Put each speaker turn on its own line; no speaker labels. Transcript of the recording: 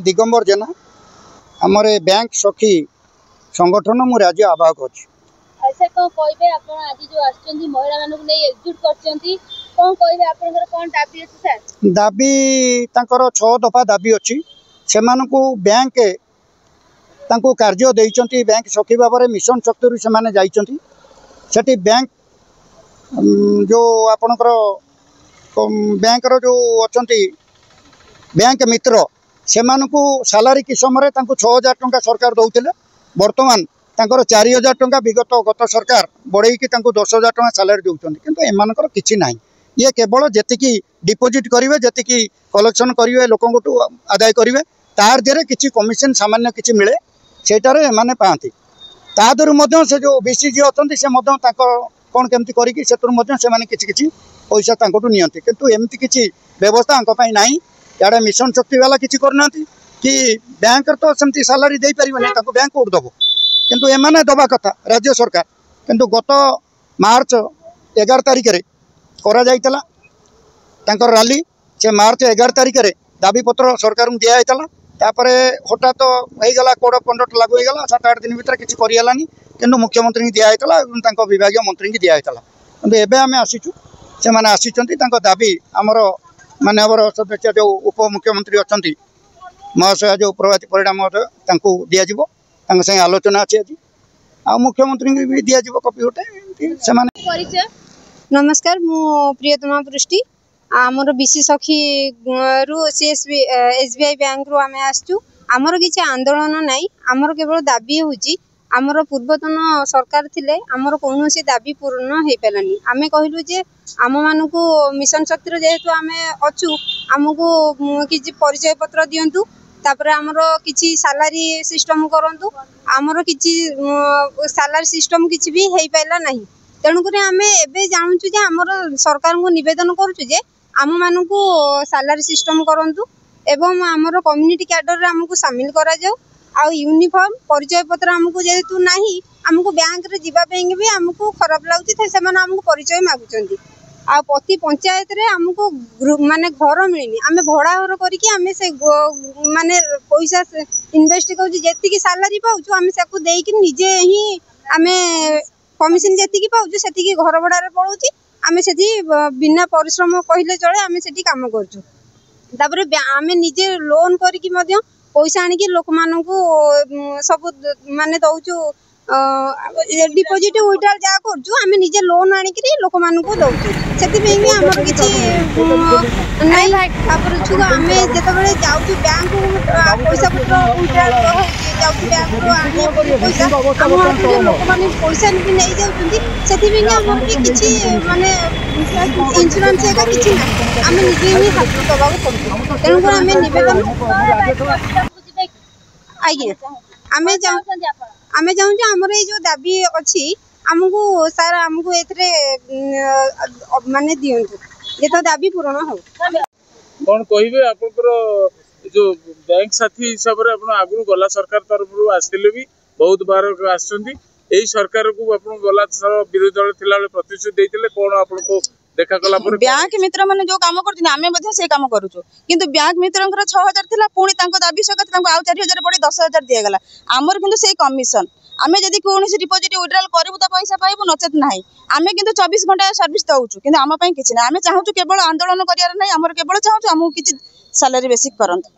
दिगंबर जेना आमर बैंक सखी संगठन मु राज्य आवाहक अच्छी।
अच्छा कौन कहबे आपण आज जो आछंती महिला मानक नै एकजुट करछंती कौन कहबे आपनकर कोन दाबी अछि सर?
दाबी तांकर 6 दफा दाबी अच्छी से बैंक तांको कार्य देइचंती बैंक सखी बाबरे मिशन शक्ति से माने जाइचंती सेठी बैंक जो आपनकर बैंक रो जो अच्छंती बैंक मित्र से सालारी कि समय 6000 टंका सरकार दौले बर्तमान तांकर 4000 टंका विगत गत सरकार बढ़ई 10,000 टंका सालारी दौरान किंतु एमानकर किछि नाही। ये केवल जेतिकी डिपोजिट करेंगे जेतिकी कलेक्शन करेंगे लोक आदाय करेंगे तार देरे किछि कमिशन सामान्य किछि मिले सेटारे एमाने पाती तादर से जो बीसीजी अच्छे से कौन केमती करी से पैसा नियंती किंतु एमती किछि व्यवस्था नहीं। याडे मिशन शक्ति वाला किछि करना कि बैंक तो सेमती सालारी दे पारिबे नै ताको बैंक कोड दबो किंतु एमाने दबा कथा राज्य सरकार किंतु गत मार्च 11 तारिख रे करा जाइतला तांकर रैली से मार्च 11 तारिख रे दाबी पत्र सरकार दिया जाइतला तापरे हठात तो हो गला कोड 15 लागू हो गला 7-8 दिन भीतर किछि करियलानी किंतु मुख्यमंत्री की दिया जाइतला तांको विभागीय मंत्री की दिया जाइतला किंतु एबे आमे आसीचु से माने आसीचंती तांको दाबी हमर माने सदस्य जो उप मुख्यमंत्री अच्छा महाशय जो प्रभाती परिणा महोदय दि जाए आलोचना अच्छी आज आ मुख्यमंत्री भी दि जाए कपी गोटे।
नमस्कार मु प्रियतमा पृष्टि आमर बीसी सखी रु एसबीआई बैंक रु आम आसचु आमर किसी आंदोलन नाई आमर केवल दाबी होची आमर पूर्वतन सरकार थिले आमर कौन दाबी पूर्ण हो पारानी आम कहलु जे आम मानू मिशन शक्ति जेहेतु आम अच्छु आमको किसी परिचय पत्र दिंतु तापर आमर किसी सालारी सिस्टम करंतु आमर किसी सालारी सिस्टम किसी भी हो पारा ना तेणुक आम एवं जानूँ जे आमर सरकार को निवेदन करुचे आम मानू सालारी सिस्टम करंतु एवं आमर कम्युनिटी कैडर आमको सामिल करा जाऊ आ यूनिफॉर्म परिचय पत्र आमको जेहेतु नाही आमको बैंक रे जीवाई भी आमको खराब लगुच से आमको परिचय मागुंट आ प्रति पंचायत रे आमको माने घर मिलनी आम भड़ा घर करके आम से माने पैसा इन्वेस्ट कर जी सालारी पाऊँ आम से निजे ही आम कमिशन जी पाऊँ से घर भड़ा पड़ोची आम से बिना परिश्रम कहले चले आम से कम कर आम निजे लोन करके पैसा आनिक लोक मानू सब माने दौचु डिपोजिट विड्रॉल जहाँ करूँ आम निजे लोन आनिक लोक मानू दौचु से आमर किसी छुआ आम जिते जाऊँ बैंक पैसा पत्र विड्रॉल पैसा आम लोक मैंने पैसा भी नहीं जाऊँगी से आमर किसी माने इंश्योरेंस किसी ना आम निजे ही हाथ दबा पड़ू तेणुक आम नवेदन आज्ञा आम चाहूँ आमर ये जो दाबी अच्छी आमको सार आमको ए माने दिंतु ये दाबी पूरण हो
कौन कहे आपंकर जो बैंक साथी हिसाब से आप आगु गला सरकार तरफ आसते भी बहुत बार आई सरकार को आप गला विरोधी दल थी प्रतिश्रुति देते कौन आपको देखा कला
बैंक मित्र मैंने जो काम करते से काम करूँ किंतु बैंक मित्र 6000 थी पुणी दाबी सकात आउ 4000 बढ़ी 10,000 दिगला आमर किंतु से कमिशन आम जदि कौन डिपोजिट विड्रॉल करूँ तो पैसा पाइबू नचेत ना आम किंतु 24 घंटा सर्विस दौचु कि आम किसी ना आम चाहूँ केवल आंदोलन करार ना आम केवल चाहूँ आमको किसी सालारी बेसिक करंतु।